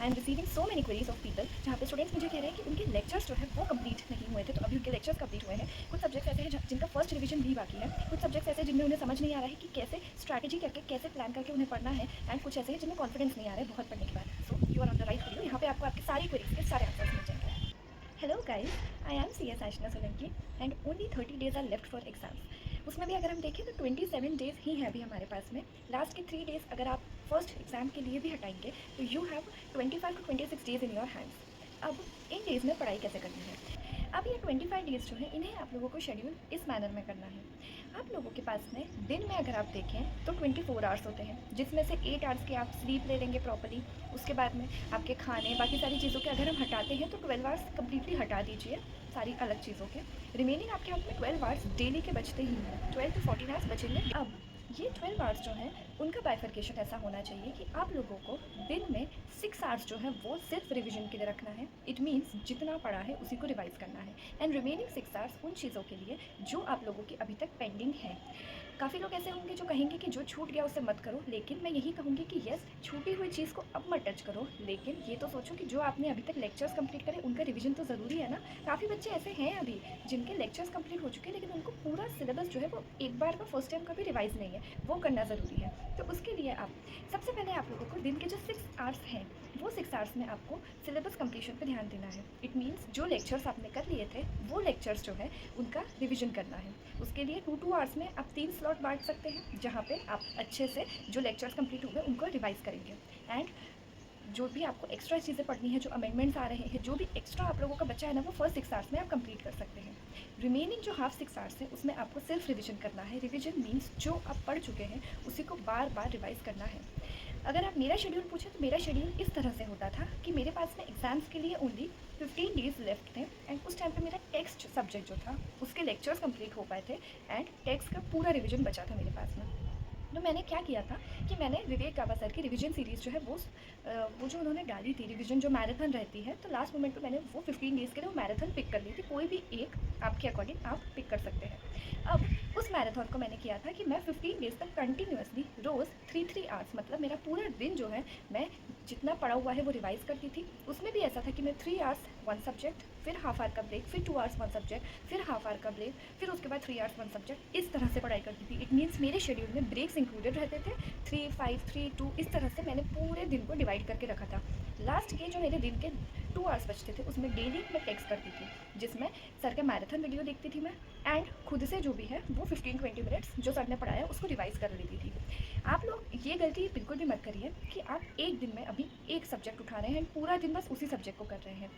I am receiving so many queries of people जहाँ पे students मुझे कह रहे हैं कि उनके लेक्चर्स जो है वो कंप्लीट नहीं हुए थे, तो अभी उनके लेक्चर्स कंप्लीट हुए हैं। कुछ सब्जेक्ट्स ऐसे हैं जिनका फर्स्ट रिवीजन भी बाकी है, कुछ सब्जेक्ट्स ऐसे जिनमें उन्हें समझ नहीं आ रहा है कि कैसे स्ट्रैटेजी करके कैसे प्लान करके उन्हें पढ़ना है, एंड कुछ ऐसे हैं जिनमें कॉन्फिडेंस नहीं आ रहा है बहुत पढ़ने के बाद। So you are on the right video, यहाँ पे आपको आपकी सारी क्वेरीज के सारे आंसर्स मिल जाएंगे। Hello guys, I am CS Ashna Solanki सोलंकी एंड ओनली 30 days are left for exams. उसमें भी अगर हम देखें तो 27 डेज ही हैं अभी हमारे पास में। लास्ट के 3 डेज अगर आप फर्स्ट एग्जाम के लिए भी हटाएंगे तो you have 25 to 26 days in your hands. अब इन डेज़ में पढ़ाई कैसे करनी है? अब ये 25 डेज़ जो है इन्हें आप लोगों को शेड्यूल इस मैनर में करना है। आप लोगों के पास में दिन में अगर आप देखें तो 24 आवर्स होते हैं, जिसमें से 8 आवर्स के आप स्लीप ले लेंगे प्रॉपर्ली। उसके बाद में आपके खाने बाकी सारी चीज़ों के अगर हम हटाते हैं तो 12 आवर्स कम्प्लीटली हटा दीजिए सारी अलग चीज़ों के। रिमेनिंग आपके हाथ में 12 आवर्स डेली के बचते ही हैं, 12 to 14 आवर्स बचेंगे। अब ये 12 आवर्स जो हैं उनका बाइफर्केशन ऐसा होना चाहिए कि आप लोगों को दिन में 6 आवर्स जो है वो सिर्फ रिवीजन के लिए रखना है। इट मीन्स जितना पढ़ा है उसी को रिवाइज़ करना है, एंड रिमेनिंग 6 आवर्स उन चीज़ों के लिए जो आप लोगों की अभी तक पेंडिंग है। काफ़ी लोग ऐसे होंगे जो कहेंगे कि जो छूट गया उसे मत करो, लेकिन मैं यही कहूँगी कि यस, छूटी हुई चीज़ को अब मत टच करो, लेकिन ये तो सोचो कि जो आपने अभी तक लेक्चर्स कंप्लीट करे उनका रिवीजन तो ज़रूरी है ना। काफ़ी बच्चे ऐसे हैं अभी जिनके लेक्चर्स कंप्लीट हो चुके हैं लेकिन उनको पूरा सिलेबस जो है वो एक बार का फर्स्ट टाइम का भी रिवाइज़ नहीं है, वो करना ज़रूरी है। तो उसके लिए आप सबसे पहले आप लोगों को दिन के जो 6 आवर्स हैं वो 6 आवर्स में आपको सिलेबस कंप्लीशन पे ध्यान देना है। इट मीन्स जो लेक्चर्स आपने कर लिए थे वो लेक्चर्स जो है उनका रिवीजन करना है। उसके लिए 2-2 आवर्स में आप 3 स्लॉट बांट सकते हैं, जहाँ पे आप अच्छे से जो लेक्चर्स कंप्लीट हुए उनको रिवाइज़ करेंगे, एंड जो भी आपको एक्स्ट्रा चीज़ें पढ़नी है, जो अमेंडमेंट्स आ रहे हैं, जो भी एक्स्ट्रा आप लोगों का बच्चा है ना, वो फर्स्ट 6 आवर्स में आप कंप्लीट कर सकते हैं। रिमेनिंग जो हाफ 6 आवर्स है उसमें आपको सिर्फ रिवीजन करना है। रिवीजन मीन्स जो आप पढ़ चुके हैं उसी को बार बार रिवाइज़ करना है। अगर आप मेरा शेड्यूल पूछें तो मेरा शेड्यूल इस तरह से होता था कि मेरे पास में एग्ज़ाम्स के लिए ओनली 15 डेज़ लेफ्ट थे, एंड उस टाइम पे मेरा टेक्स्ट सब्जेक्ट जो था उसके लेक्चर्स कंप्लीट हो पाए थे, एंड टेक्स्ट का पूरा रिवीजन बचा था मेरे पास में। तो मैंने क्या किया था कि मैंने विवेक गाबा सर की रिवीजन सीरीज़ जो है वो जो उन्होंने डाली थी रिवीजन जो मैराथन रहती है, तो लास्ट मोमेंट पे मैंने वो 15 डेज़ के लिए वो मैराथन पिक कर ली थी। कोई भी एक आपके अकॉर्डिंग आप पिक कर सकते हैं। अब उस मैराथन को मैंने किया था कि मैं 15 डेज़ तक कंटिन्यूसली रोज़ 3-3 आवर्स, मतलब मेरा पूरा दिन जो है मैं जितना पढ़ा हुआ है वो रिवाइज़ करती थी। उसमें भी ऐसा था कि मैं 3 आवर्स 1 सब्जेक्ट, फिर हाफ आवर का ब्रेक, फिर 2 आवर्स 1 सब्जेक्ट, फिर हाफ आवर का ब्रेक, फिर उसके बाद 3 आवर्स 1 सब्जेक्ट, इस तरह से पढ़ाई करती थी। इट मीन्स मेरे शेड्यूल में ब्रेक्स इंक्लूडेड रहते थे। 3, 5, 3, 2 इस तरह से मैंने पूरे दिन को डिवाइड करके रखा था। लास्ट के जो मेरे दिन के 2 आवर्स बचते थे उसमें डेली मैं टेक्स्ट करती थी, जिसमें सर का मैराथन वीडियो देखती थी मैं, एंड खुद से जो भी है वो 15-20 मिनट्स जो सर ने पढ़ाया उसको रिवाइज़ कर लेती थी। आप लोग ये गलती बिल्कुल भी मत करिए कि आप एक दिन में अभी एक सब्जेक्ट उठा रहे हैं, पूरा दिन बस उसी सब्जेक्ट को कर रहे हैं,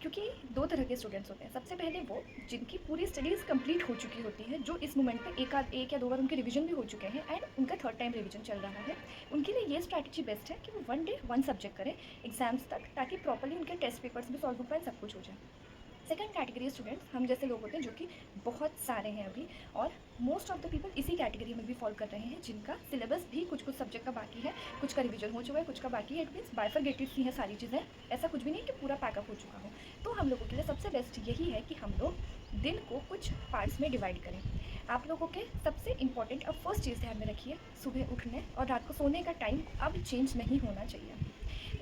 क्योंकि 2 तरह के स्टूडेंट्स होते हैं। सबसे पहले वो जिनकी पूरी स्टडीज़ कंप्लीट हो चुकी होती है, जो इस मोमेंट पे एक या 2 बार उनके रिवीजन भी हो चुके हैं एंड उनका थर्ड टाइम रिवीजन चल रहा है। उनके लिए ये स्ट्रैटेजी बेस्ट है कि वो 1 डे 1 सब्जेक्ट करें एग्जाम्स तक, ताकि प्रॉपर्ली उनके टेस्ट पेपर्स भी सॉल्व हो पाए, सब कुछ हो जाए। सेकंड कैटेगरी स्टूडेंट्स हम जैसे लोग होते हैं जो कि बहुत सारे हैं अभी, और मोस्ट ऑफ द पीपल इसी कैटेगरी में भी फॉलो कर रहे हैं, जिनका सिलेबस भी कुछ कुछ सब्जेक्ट का बाकी है, कुछ का रिवीजन हो चुका है, कुछ का बाकी है। इट मीन्स बाइफरगेटेड सी है सारी चीज़ें, ऐसा कुछ भी नहीं कि पूरा पैकअप हो चुका हो। तो हम लोगों के लिए सबसे बेस्ट यही है कि हम लोग दिन को कुछ पार्ट्स में डिवाइड करें। आप लोगों के सबसे इंपॉर्टेंट अब फर्स्ट चीज़ ध्यान में रखिए, सुबह उठने और रात को सोने का टाइम अब चेंज नहीं होना चाहिए।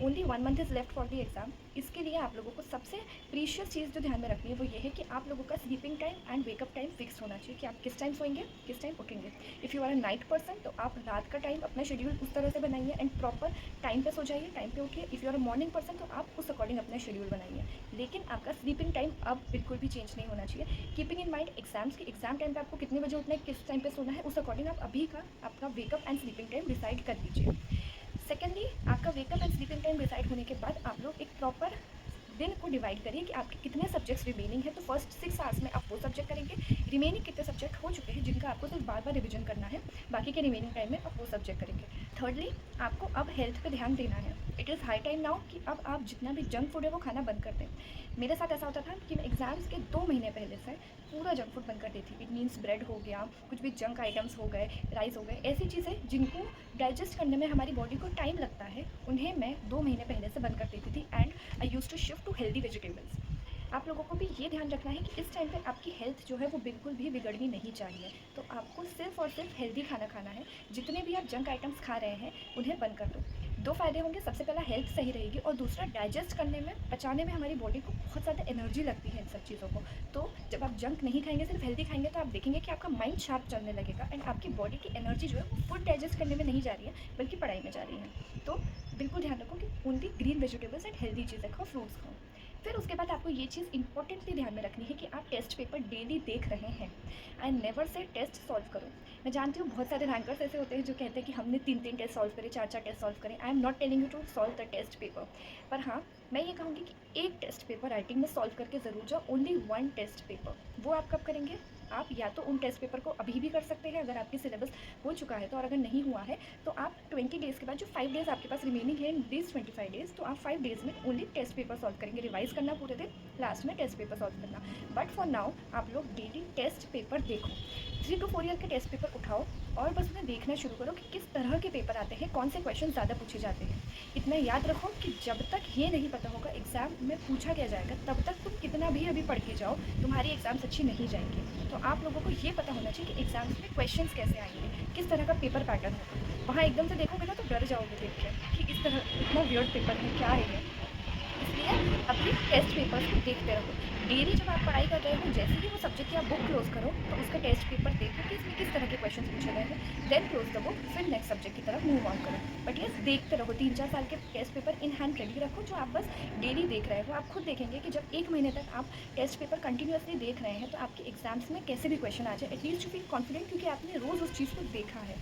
Only 1 month is left for the exam. इसके लिए आप लोगों को सबसे प्रीशियस चीज़ जो ध्यान में रखनी है वो ये है कि आप लोगों का sleeping time and wake up time fix होना चाहिए कि आप किस टाइम सोएंगे, किस टाइम उठेंगे। If you are a night person तो आप रात का टाइम अपना शेड्यूल उस तरह से बनाइए एंड प्रॉपर टाइम पे सो जाइए, टाइम पे उठिए। If you are a morning person तो आप उस अकॉर्डिंग अपना शेड्यूल बनाइए, लेकिन आपका स्लीपिंग टाइम अब बिल्कुल भी चेंज नहीं होना चाहिए। कीपिंग इन माइंड एग्जाम्स की एग्जाम टाइम पे आपको कितने बजे उठना है, किस टाइम पे सोना है, उस अकॉर्डिंग आप अभी का आपका wake up and sleeping time decide कर लीजिए। सेकेंडली, आपका wake up and sleeping time decide होने के बाद आप लोग एक प्रॉपर दिन को डिवाइड करिए कि आपके कितने सब्जेक्ट्स रिमेनिंग है। तो फर्स्ट 6 आवर्स में आप वो सब्जेक्ट करेंगे, रिमेनिंग कितने सब्जेक्ट हो चुके हैं जिनका आपको सिर्फ बार बार रिवीजन करना है, बाकी के रिमेनिंग टाइम में आप वो सब्जेक्ट करेंगे। थर्डली, आपको अब हेल्थ पे ध्यान देना है। It is high time now कि अब आप जितना भी जंक फूड है वो खाना बंद कर दें। मेरे साथ ऐसा होता था कि मैं एग्ज़ाम्स के 2 महीने पहले से पूरा जंक फूड बंद कर दी थी। इट मीन्स ब्रेड हो गया, कुछ भी जंक आइटम्स हो गए, राइस हो गए, ऐसी चीज़ें जिनको डाइजेस्ट करने में हमारी बॉडी को टाइम लगता है, उन्हें मैं 2 महीने पहले से बंद कर देती थी, and I use to shift to healthy vegetables. आप लोगों को भी ये ध्यान रखना है कि इस टाइम पे आपकी हेल्थ जो है वो बिल्कुल भी बिगड़नी नहीं चाहिए, तो आपको सिर्फ और सिर्फ हेल्दी खाना खाना है। जितने भी आप जंक आइटम्स खा रहे हैं उन्हें बंद कर दो। दो फ़ायदे होंगे, सबसे पहला हेल्थ सही रहेगी और दूसरा डाइजेस्ट करने में, पचाने में हमारी बॉडी को बहुत ज़्यादा एनर्जी लगती है इन सब चीज़ों को। तो जब आप जंक नहीं खाएंगे, सिर्फ हेल्दी खाएंगे, तो आप देखेंगे कि आपका माइंड शार्प चलने लगेगा एंड आपकी बॉडी की एनर्जी जो है वो फूड डाइजेस्ट करने में नहीं जा रही है बल्कि पढ़ाई में जा रही है। तो बिल्कुल ध्यान रखो कि only green vegetables and healthy चीज़ें खाओ, फ्रूट्स खाओ। फिर उसके बाद आपको ये चीज़ इंपॉर्टेंटली ध्यान में रखनी है कि आप टेस्ट पेपर डेली देख रहे हैं एंड नेवर से टेस्ट सॉल्व करो। मैं जानती हूँ बहुत सारे रैंकर्स ऐसे होते हैं जो कहते हैं कि हमने 3-3 टेस्ट सॉल्व करे, 4-4 टेस्ट सॉल्व करें। I am not telling you to solve the test paper, पर हाँ मैं ये कहूँगी कि एक टेस्ट पेपर राइटिंग में सॉल्व करके ज़रूर जाओ, ओनली वन टेस्ट पेपर। वो आप कब करेंगे? आप या तो उन टेस्ट पेपर को अभी भी कर सकते हैं अगर आपकी सिलेबस हो चुका है तो, और अगर नहीं हुआ है तो आप 20 डेज़ के बाद, जो 5 डेज़ आपके पास रिमेनिंग है इन दिस 25 डेज़, तो आप 5 डेज़ में ओनली टेस्ट पेपर सॉल्व करेंगे। रिवाइज करना पूरे दिन, लास्ट में टेस्ट पेपर सॉल्व करना। बट फॉर नाउ आप लोग डेली टेस्ट पेपर देखो, 3 to 4 ईयर के टेस्ट पेपर उठाओ और बस उन्हें देखना शुरू करो कि किस तरह के पेपर आते हैं, कौन से क्वेश्चन ज़्यादा पूछे जाते हैं। इतना याद रखो कि जब तक ये नहीं पता होगा एग्ज़ाम में पूछा क्या जाएगा, तब तक तुम कितना भी अभी पढ़ के जाओ, तुम्हारी एग्ज़ाम्स अच्छी नहीं जाएंगी। तो आप लोगों को ये पता होना चाहिए कि एग्ज़ाम्स में क्वेश्चंस कैसे आएंगे, किस तरह का पेपर पैटर्न होगा। वहाँ एकदम से देखोगे ना तो डर जाओगे देख के कि इस तरह इतना वियर्ड पेपर है, क्या है ये। इसलिए अपने टेस्ट पेपर्स को देखते रहो डेली। जब आप पढ़ाई कर रहे हो, जैसे ही वो सब्जेक्ट की आप बुक क्लोज करो तो उसका टेस्ट पेपर देखो कि इसमें किस तरह के क्वेश्चन पूछे गए हैं, देन क्लोज द बुक, फिर नेक्स्ट सब्जेक्ट की तरफ मूव ऑन करो। बट ये देखते रहो, 3-4 साल के test paper in hand ready रखो जो आप बस डेली देख रहे हो। आप खुद देखेंगे कि जब 1 महीने तक आप टेस्ट पेपर कंटिन्यूसली देख रहे हैं तो आपके एग्जाम्स में कैसे भी क्वेश्चन आ जाए, एटलीस्ट यू फील कॉन्फिडेंट क्योंकि आपने रोज़ उस चीज़ को देखा है।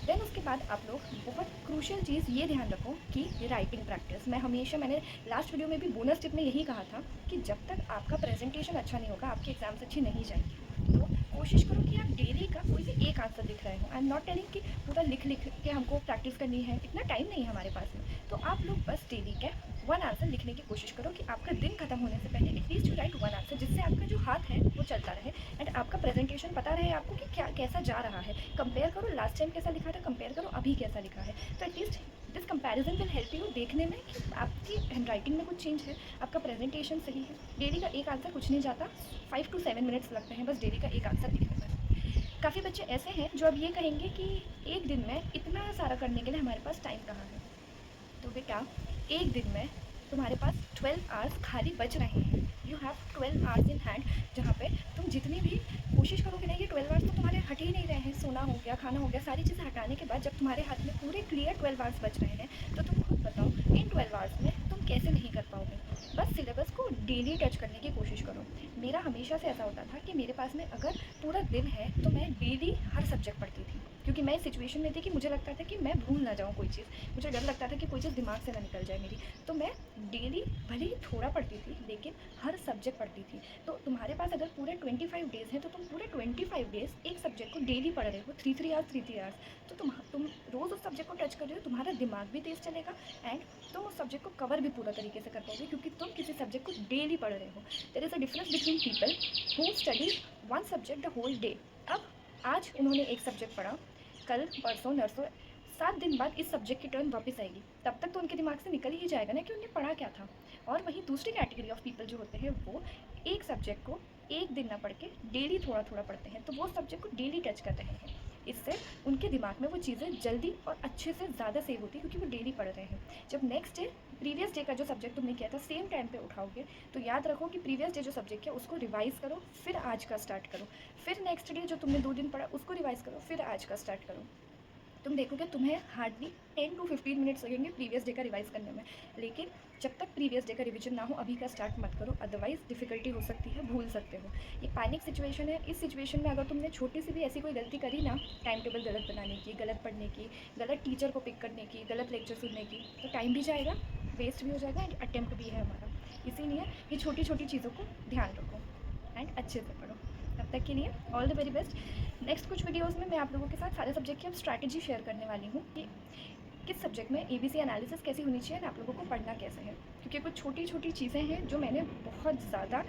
देन उसके बाद आप लोग बहुत क्रूशियल चीज़ ये ध्यान रखो कि राइटिंग प्रैक्टिस। मैंने लास्ट वीडियो में भी बोनस टिप में यही कहा था कि जब तक आपका प्रेजेंटेशन अच्छा नहीं होगा आपकी एग्जाम्स अच्छी नहीं जाएंगी। तो कोशिश करो कि आप डेली का कोई भी एक आंसर लिख रहे हो। आई एम नॉट टेलिंग कि पूरा लिख के हमको प्रैक्टिस करनी है, इतना टाइम नहीं है हमारे पास में। तो आप लोग बस डेली का 1 आंसर लिखने की कोशिश करो कि आपका दिन खत्म होने से पहले एटलीस्ट यू राइट 1 आंसर, जिससे आपका जो हाथ है वो चलता रहे एंड आपका प्रेजेंटेशन पता रहे आपको कि क्या कैसा जा रहा है। कंपेयर करो, लास्ट टाइम कैसा लिखा था कंपेयर करो अभी कैसा लिखा है। तो at least this comparison will help you देखने में कि आपकी हैंड राइटिंग में कुछ चेंज है, आपका प्रेजेंटेशन सही है। डेली का एक आंसर कुछ नहीं जाता, 5 to 7 मिनट्स लगते हैं बस डेली का एक आंसर लिखने में। काफ़ी बच्चे ऐसे हैं जो अब ये कहेंगे कि एक दिन में इतना सारा करने के लिए हमारे पास टाइम कहाँ है। तो बेटा एक दिन में तुम्हारे पास 12 आवर्स खाली बच रहे हैं। You have 12 hours in hand, जहाँ पे तुम जितनी भी कोशिश करोगे ना, ये 12 आवर्स तो तुम्हारे हट ही नहीं रहे हैं। सोना हो गया, खाना हो गया, सारी चीज़ें हटाने के बाद जब तुम्हारे हाथ में पूरे क्लियर 12 आवर्स बच रहे हैं तो तुम खुद बताओ इन 12 आवर्स में तुम कैसे नहीं कर पाओगे। बस सिलेबस को डेली टच करने की कोशिश करो। मेरा हमेशा से ऐसा होता था कि मेरे पास में अगर पूरा दिन है तो मैं डेली हर सब्जेक्ट पढ़ती थी, क्योंकि मैं इस सिचुएशन में थी कि मुझे लगता था कि मैं भूल ना जाऊँ कोई चीज़। मुझे डर लगता था कि कोई चीज़ दिमाग से ना निकल जाए मेरी। तो मैं डेली भले ही थोड़ा पढ़ती थी लेकिन हर सब्जेक्ट पढ़ती थी। तो तुम्हारे पास अगर पूरे 25 डेज़ हैं तो तुम पूरे 25 डेज़ एक सब्जेक्ट को डेली पढ़ रहे हो, 3-3 आवर्स 3-3 आवर्स। तो तुम रोज़ उस सब्जेक्ट को टच कर रहे हो, तुम्हारा दिमाग भी तेज़ चलेगा एंड तुम उस सब्जेक्ट को कवर भी पूरा तरीके से कर पाओगे, क्योंकि तुम किसी सब्जेक्ट को डेली पढ़ रहे हो। There is a difference between people who study one subject the whole day. अब आज उन्होंने एक सब्जेक्ट पढ़ा, कल परसों नरसों 7 दिन बाद इस सब्जेक्ट की टर्न वापस आएगी, तब तक तो उनके दिमाग से निकल ही जाएगा ना कि उन्हें पढ़ा क्या था। और वहीं दूसरी कैटेगरी ऑफ पीपल जो होते हैं वो एक सब्जेक्ट को एक दिन ना पढ़ के डेली थोड़ा थोड़ा पढ़ते हैं, तो वो सब्जेक्ट को डेली टच कर रहे हैं। इससे उनके दिमाग में वो चीज़ें जल्दी और अच्छे से ज़्यादा सेव होती है, क्योंकि वो डेली पढ़ रहे हैं। जब नेक्स्ट डे प्रीवियस डे का जो सब्जेक्ट तुमने किया था सेम टाइम पे उठाओगे तो याद रखो कि प्रीवियस डे जो सब्जेक्ट किया उसको रिवाइज़ करो, फिर आज का स्टार्ट करो। फिर नेक्स्ट डे जो तुमने 2 दिन पढ़ा उसको रिवाइज़ करो, फिर आज का स्टार्ट करो। तुम देखोगे तुम्हें हार्डली 10 to 15 मिनट्स लगेंगे प्रीवियस डे का रिवाइज़ करने में। लेकिन जब तक प्रीवियस डे का रिवीजन ना हो अभी का स्टार्ट मत करो, अदरवाइज़ डिफ़िकल्टी हो सकती है, भूल सकते हो। ये पैनिक सिचुएशन है। इस सिचुएशन में अगर तुमने छोटी सी भी ऐसी कोई गलती करी ना, टाइम टेबल गलत बनाने की, गलत पढ़ने की, गलत टीचर को पिक करने की, गलत लेक्चर सुनने की, तो टाइम भी जाएगा, वेस्ट भी हो जाएगा एंड अटेम्प्ट भी है हमारा। इसीलिए ये छोटी छोटी चीज़ों को ध्यान रखो एंड अच्छे से पढ़ो। तब तक के लिए all the very best. Next कुछ वीडियोस में मैं आप लोगों के साथ सारे सब्जेक्ट की अब स्ट्रैटेजी शेयर करने वाली हूँ कि किस सब्जेक्ट में ABC एनालिसिस कैसी होनी चाहिए और आप लोगों को पढ़ना कैसे है, क्योंकि कुछ छोटी छोटी चीज़ें हैं जो मैंने बहुत ज़्यादा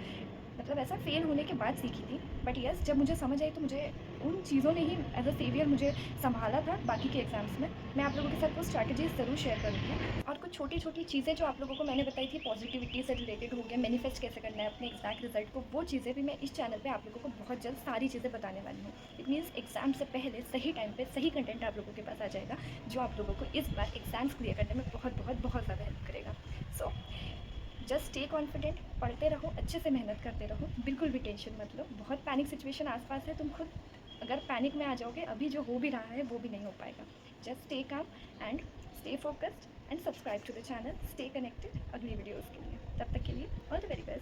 मतलब ऐसा फेल होने के बाद सीखी थी। बट यस, जब मुझे समझ आई तो मुझे उन चीज़ों ने ही एज अ सेवियर मुझे संभाला था बाकी के एग्ज़ाम्स में। मैं आप लोगों के साथ वो स्ट्रैटेजीज ज़रूर शेयर करूँगी, और कुछ छोटी छोटी चीज़ें जो आप लोगों को मैंने बताई थी पॉजिटिविटी से रिलेटेड हो गया, मैनिफेस्ट कैसे करना है अपने एग्जैक्ट रिजल्ट को, वो चीज़ें भी मैं इस चैनल पे आप लोगों को बहुत जल्द सारी चीज़ें बताने वाली हूँ। इट मीन्स एग्जाम से पहले सही टाइम पे सही कंटेंट आप लोगों के पास आ जाएगा, जो आप लोगों को इस बार एग्जाम्स क्लियर करने में बहुत बहुत बहुत ज़्यादा हेल्प करेगा। सो जस्ट स्टे कॉन्फिडेंट, पढ़ते रहो, अच्छे से मेहनत करते रहो, बिल्कुल भी टेंशन मत लो। बहुत पैनिक सिचुएशन आसपास है, तुम खुद अगर पैनिक में आ जाओगे, अभी जो हो भी रहा है वो भी नहीं हो पाएगा। Just stay calm and stay focused and subscribe to the channel, stay connected अगली वीडियोज़ के लिए। तब तक के लिए ऑल द वेरी बेस्ट।